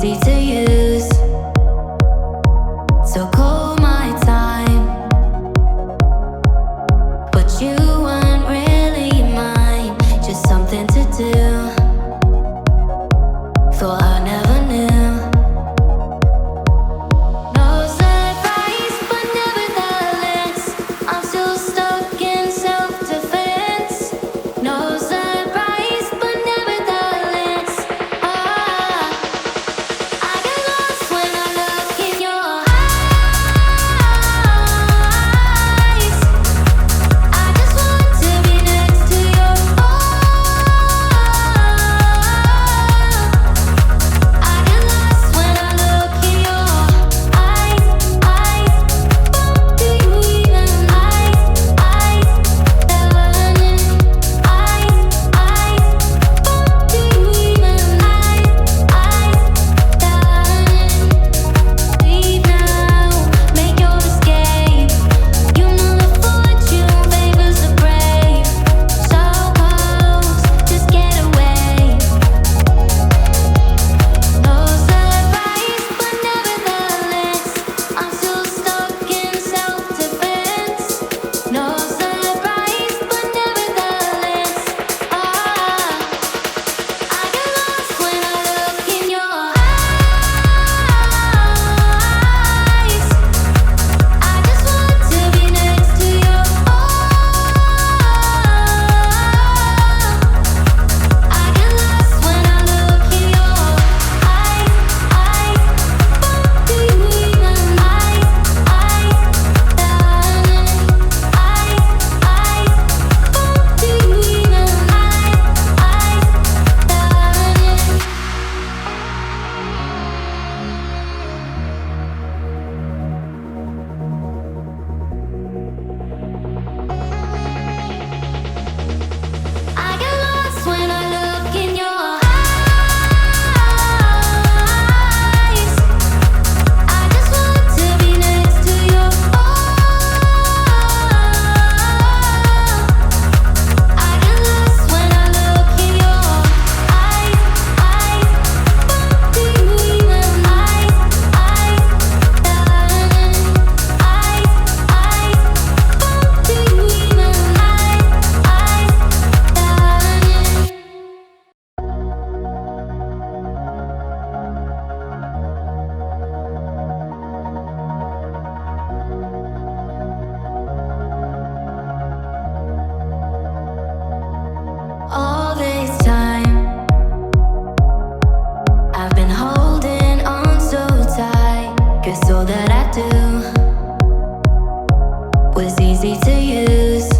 easy to use. So call my time, but you weren't really mine, just something to do. Thought I never knew. No surprise, but nevertheless, I'm still stuck in self-defense. No surprise, but nevertheless, I get lost when I look in your eyes. I just want to be next to your I get lost when I look in your eyes. Do you even do you even leave now, make your escape. You know the fortune favors the brave. So close, just get away. No surprise, but nevertheless, I'm still stuck in self-defense. No surprise, but nevertheless, I get lost when I look in your eyes. I just want to be next to your I get lost when I look in your eyes. Do you even do you even I get lost when I look in your eyes. I just want to be next to your I get lost when I look in your eyes. Do you even do you even All this time, I've been holding on so tight, 'cause all that I do was easy to use.